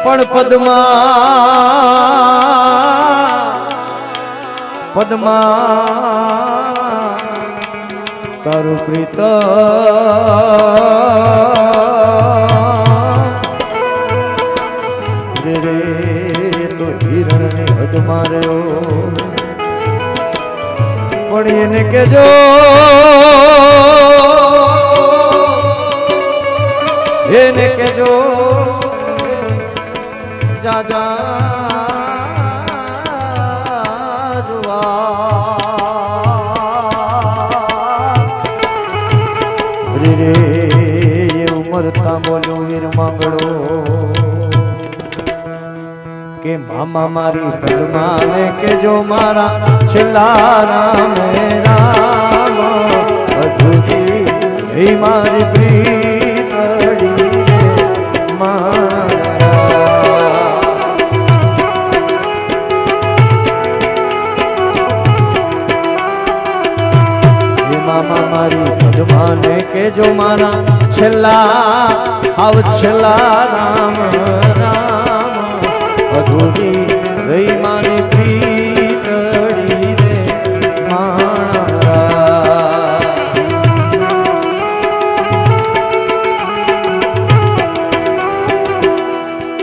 પણ પદ્મા તારું પ્રીત રે તો હિરણની હદ માર્યો પણ એને કેજો જા જુવા રે ઉમરતા બોલ્યો વીર માંગડો કે મામા મારી પદ્માને કેજો મારા છેલ્લા રામ રામ અધૂરી હે મારી પ્રીતડી મામા મારી પદ્માને કેજો મારા છેલ્લા આવ છેલ્લા રામ રામ અધૂરી રહી મારી પ્રીતડી રે મારા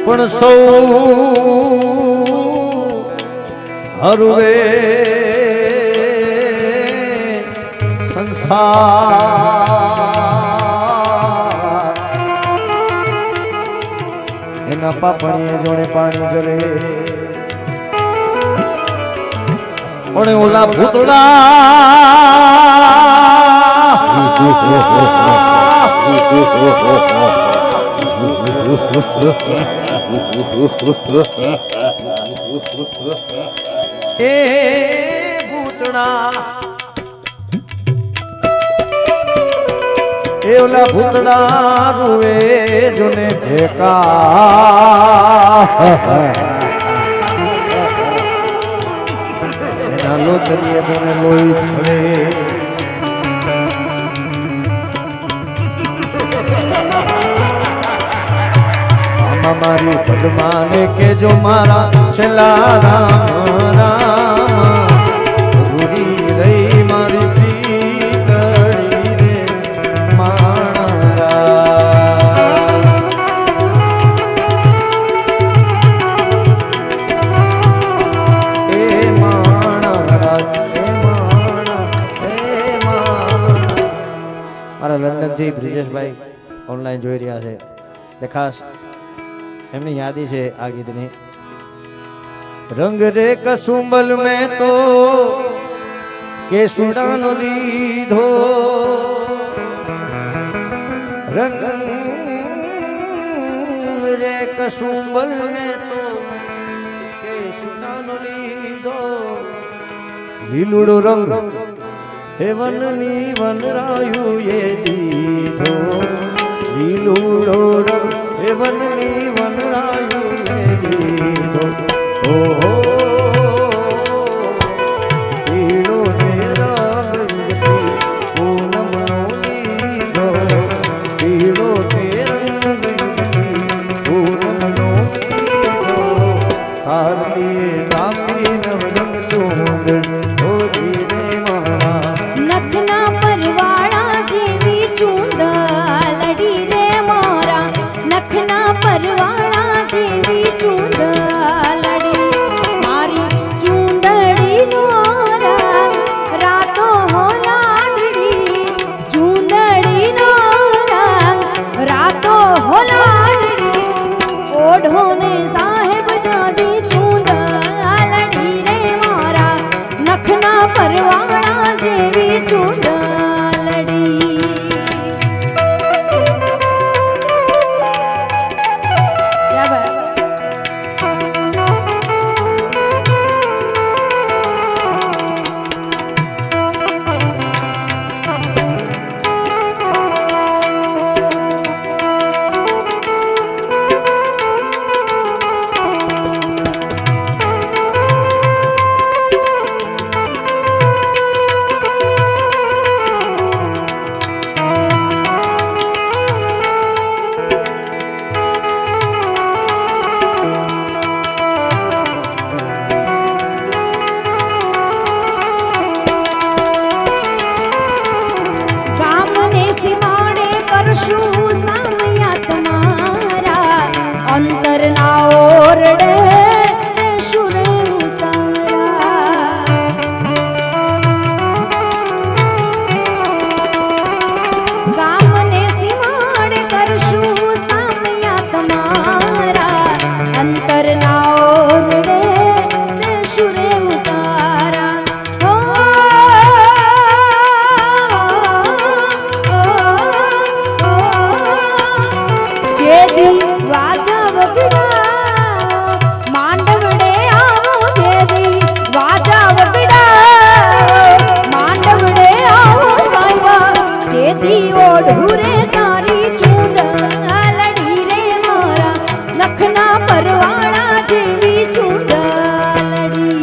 પણ સૌ હરુવે સંસાર એના પાપણીએ જોડે પાણી જરે પણ ઓલા ભૂતડા એ ભૂતડા એ ઓલા ભૂતડા રૂએ જોને ભેકા એના લોતરીએ જોને લોહી છળે મામા મારી પદ્માને કેજો મારા છેલ્લા રામ રામ ભૂરી રહી મારી પ્રીતડી રે મારા લંડનથી બ્રિજેશભાઈ ઓનલાઈન જોઈ રહ્યા છે તે ખાસ એમની યાદી છે આ ગીતની રંગ રે કસુંબલ મેં તો કેસુડાનો લીધો રંગ રે કસુંબલ મેં તો કેસુડાનો લીધો લીલુડો રંગ હે વનની વનરાયું એ દીધો લીલુડો રંગ હે વનની વનરાયું એ દીધો ઓહો લીલો ને રંગ પૂનમનો લીધો લીલો ને રંગ પૂનમનો લીધો હારી નામી નવરંગ તુંગ ઓજી રે મારા નખના પરવાળા જેવી ચૂંદડી રે મોરા નખના પરવાળા જેવી ચૂંદડી મારી ચૂંદડી નો રંગ રાતો હો લાડડી ચૂંદડી નો રંગ રાતો હો લાડડી ઓઢો ને સાહેબ જાદી ચૂંદડી અંતરના ઓરડે સુર ઉતારા ગામને સીમાડે કરશું સામયા તમારા અંતરના ઓરડે સુર ઉતારા જેદી વાજા વગડા માંડવડે આવો જેદી વાજા વગડા માંડવડે આવો સાઈબા જેદી ઓઢુરે તારી ચૂંદ લડી રે મારા નખના પરવાળા જેવી ચૂંદ લડી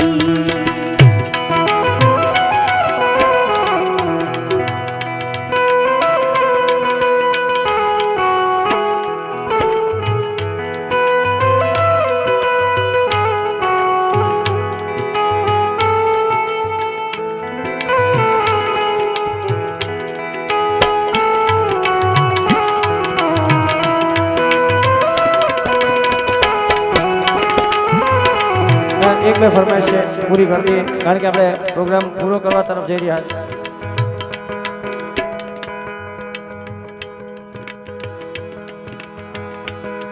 એક બે ફરમાઈશ છે પૂરી કરી દઈએ કારણ કે આપણે પ્રોગ્રામ પૂરો કરવા તરફ જઈ રહ્યા છીએ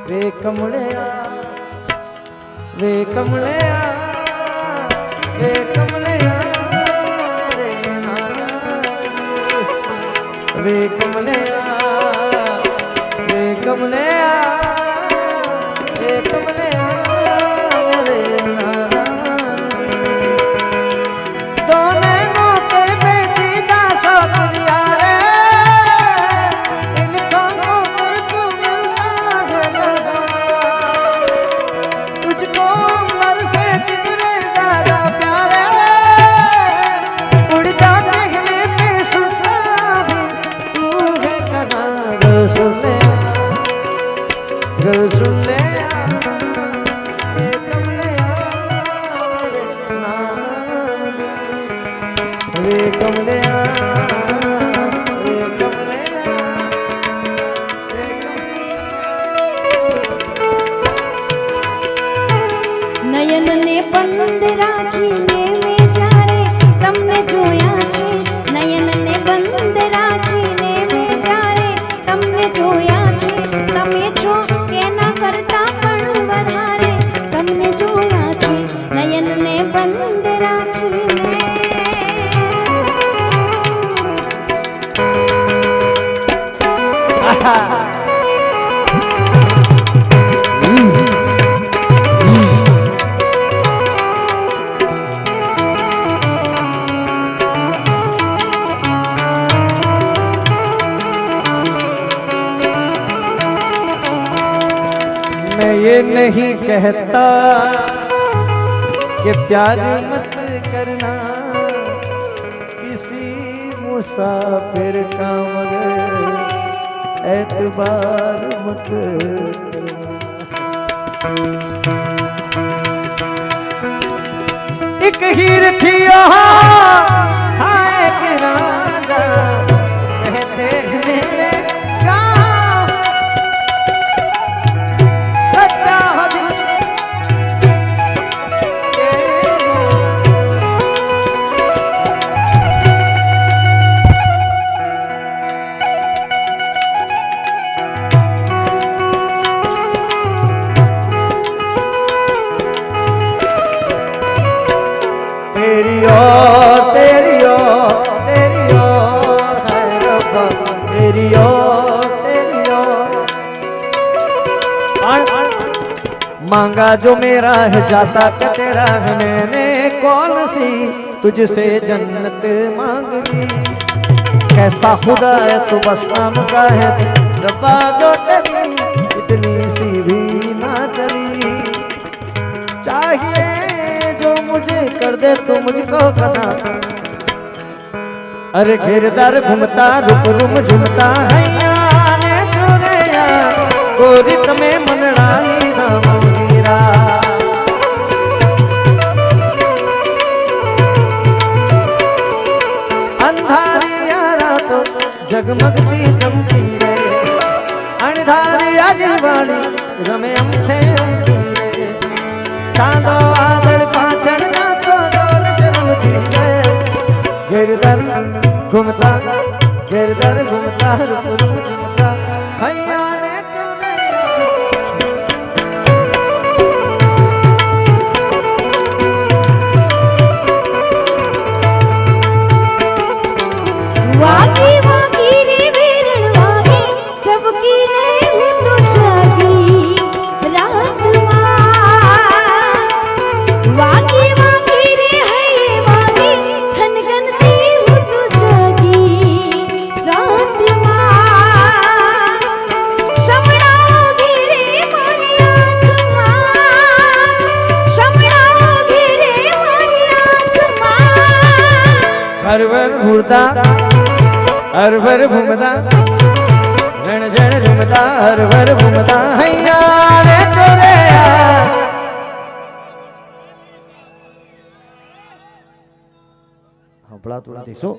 વે કમળિયા વે કમળિયા વે કમળિયા વે કમળિયા વે કમળિયા વે કમળિયા નયનને બંધ રાખીને મેં જ્યારે તમને જોયા છે નયનને બંધ રાખીને મેં જ્યારે તમને જોયા છે તમે છો એના કરતા પણ વધારે તમને જોયા છે નયનને બંધ રાખીને मैं ये नहीं कहता कि प्यार मत करना किसी मुसाफिर का मगर एतबार मत करना एक हीर थी हाय कि राजा कहते मेरे तेरी और है रब्बा तेरी और मांगा जो मेरा है जाता क्या तेरा है मैंने कौन सी तुझसे जन्नत मांग ली कैसा खुदा है तू बस नाम का है रब्बा जो तेरी इतनी सी भी ना चली चाहिए जो मुझे कर दे तू मुझको बता अरे घेरदार घूमता रुक रुम झुमता हैया ने चुरैया गोरी तमे मनडाली मीरा अंधारिया रातो जगमगती चमकी रे अणधारिया जीवाणी रमे अमथे ચાંદો વાદળ પાછળ નાતો દોલસ રમતી રે ગિરધર ઘૂમતા ગિરધર ઘૂમતા ઘૂમતા હૈયા ને તુને વાગી વાગી રે વેરણ વાગે ચબકી લે હું તો જાગી રાતમાં વાગી વાગી રે હૈ વાગે ખનગનતી હું તો જાગી રાતમાં સમડાઓ ઘેરે મારી આંખમાં સમડાઓ ઘેરે મારી આંખમાં હરવર ભૂરતા હરવર ભૂમતા રણ જણ રમતા હરવર ભૂમતા હૈયા રે તોરે હંભળાતું નથી શું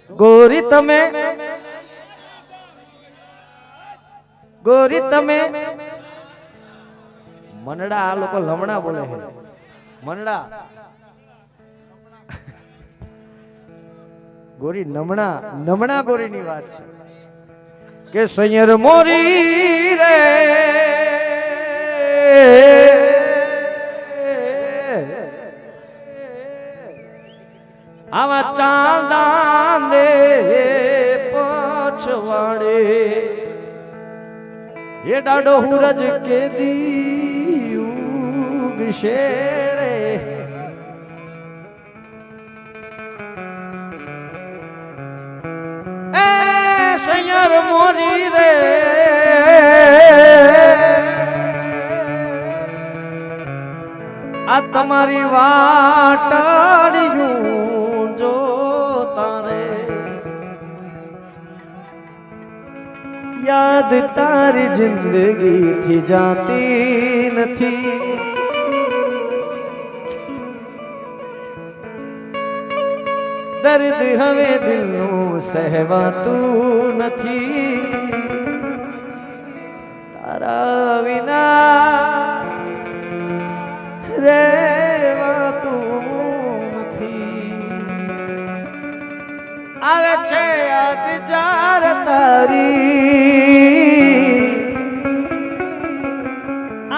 ગોરી તમે મનડા આ લોકો લમણા બોલે છે મનડા ગોરી નમણા ગોરી ની વાત છે કે સૈયર મોરી રે આવા ચાંદા ને પછવાડે એ ડાડો હુરજ કે દીયુગ શેરે સૈયર મોરી રે આ તમારી વાટાડીયું જો તારે યાદ તારી જિંદગી થી જાતી નથી દર્દ હવે દિલનું સહેવાતું નથી તારા વિના રેવાતું નથી આવે છે યાદ જાર તારી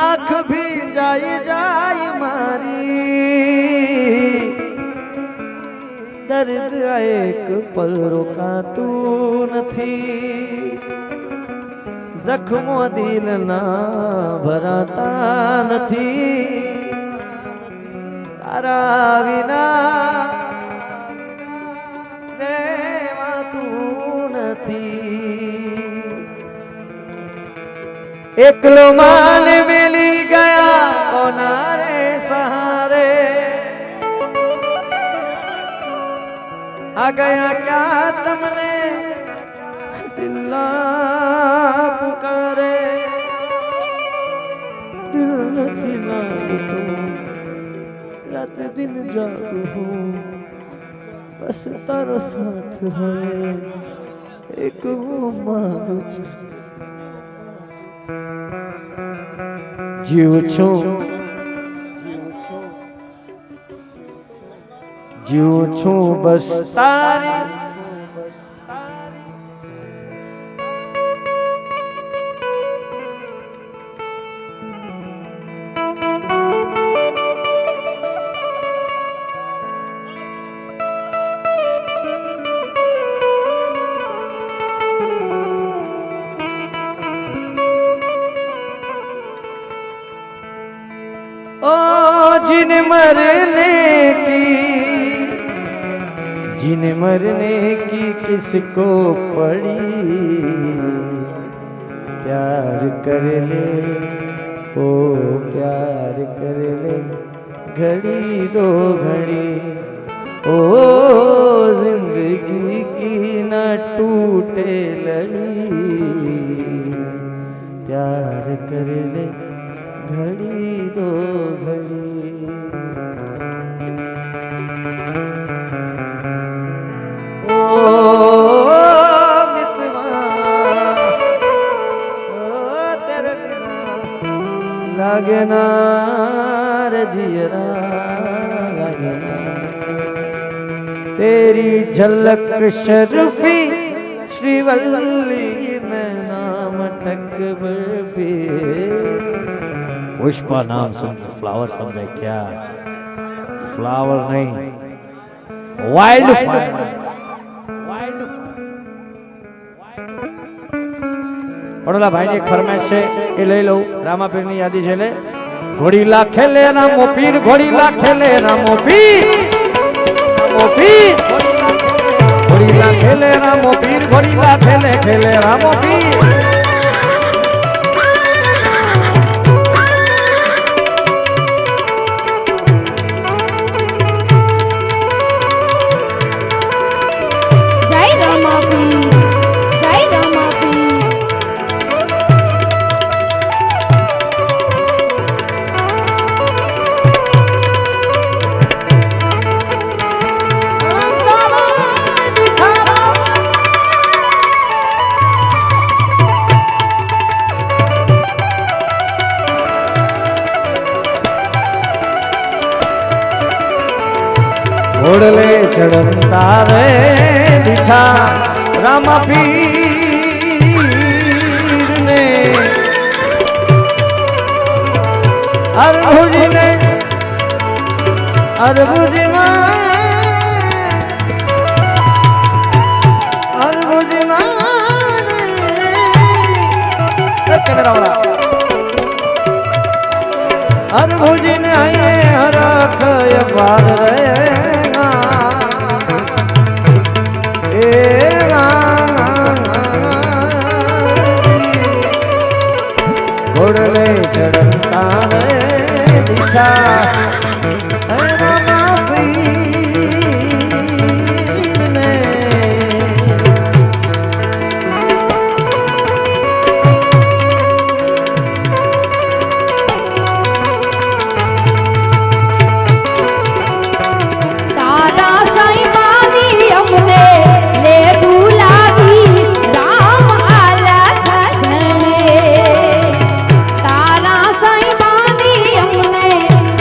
આંખ ભી જાય મારી દર્દ એક પલ રોકાતું નથી જખમો દિલના ભરાતા નથી તારા વિના રહેવાતું નથી એકલો માન મિલી ગયા કોના રે સહારે आ गया क्या तुमने दिल्ला पुकारे दिल નથી લાગતો રાત દિન જાગું હું બસ તારો સાથ है એક હું માંગુ છું જીવ છું બસ તારી ओ जिन मरने की किसको पड़ी प्यार कर ले ओ प्यार कर ले घड़ी दो घड़ी ओ जिंदगी की न टूटे लड़ी प्यार कर ले घड़ी दो घड़ी लागे लागना रे जियरा लागना तेरी झलक शर्फी श्रीवल्ली में नाम ठग बर्फी पुष्पा नाम सुन फ्लावर समझे क्या फ्लावर नहीं वाइल्ड फायर પડોલા ભાઈની એક ફરમાઈશ છે એ લઈ લઉં રામાપીરની યાદી છે લે ઘોડીલા ખેલે રામો પીર ઘોડીલા ખેલે રામો પીર ઘોડીલા ખેલે રામો પીર ઘોડીલા ખેલે ખેલે રામો પીર घोड़ले चढ़ता रे दिखा रामा पीर ने अरभुज ने अरभुज कैमरा वाला अरभुज ने आए हरख पार रे घोड़ले चढ़ता रे दिशा रामा पीर ने तारा साईं बानी अमने ले बुलावी राम अलख धने तारा साईं बानी अमने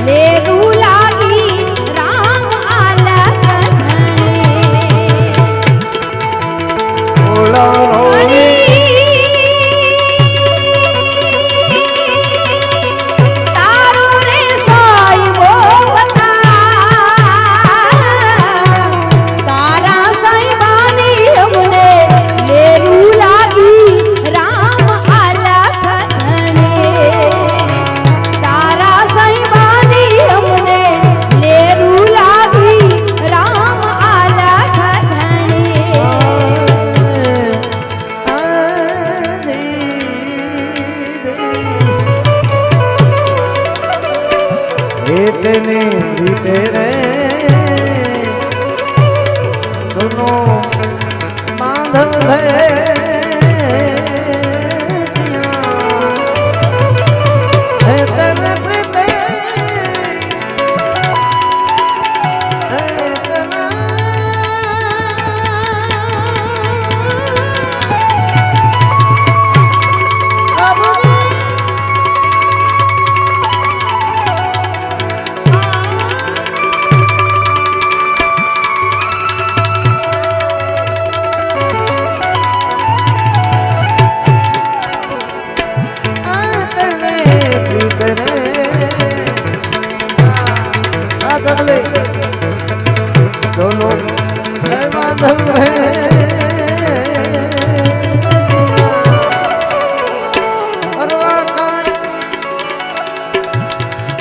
ले बुलावी राम अलख धने बोला तारो रे साईं वो बता तारा साईं बानी हमने लेरू लागी राम अलख धने तारा साईं बानी हमने लेरू लागी राम अलख धने इतने जीते रे दोनों बांधव है तेरे प्रीते दोनों बांधव है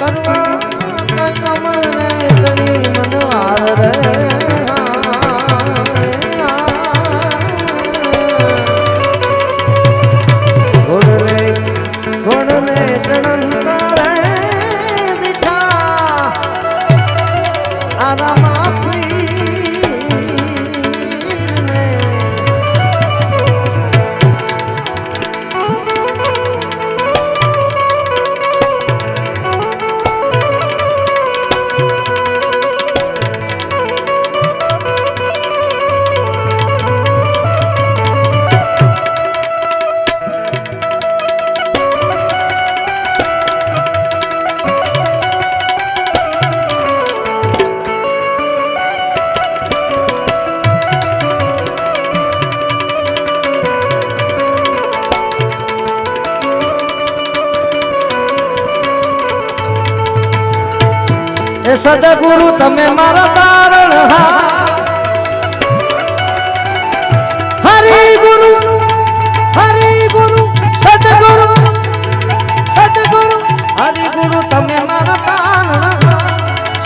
करवा कमल रे तड़ी मनवार रे घोड़ले चढ़ता रे दिखा रामा એ સદગુરુ તમે મારા તારણ હરિ ગુરુ સદગુરુ હરિ ગુરુ તમે મારા તારણ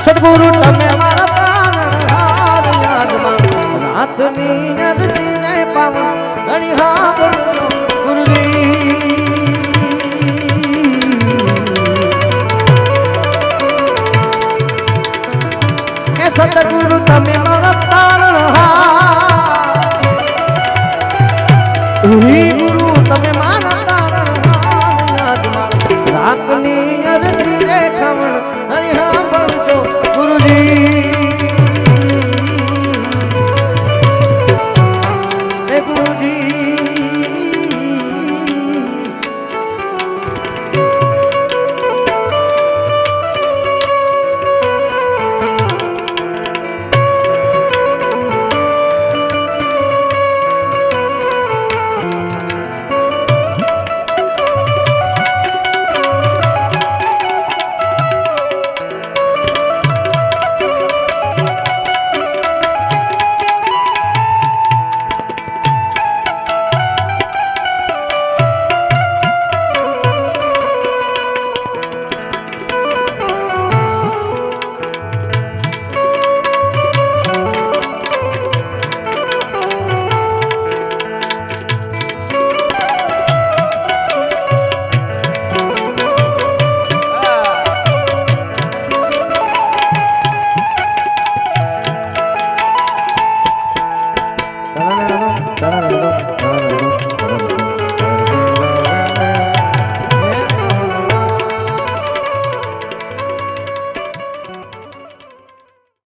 સદગુરુ તમે મારા તારણ હાથની અરજીને પાવન ઘણી હા ગુરુજી સતગુરુ તમે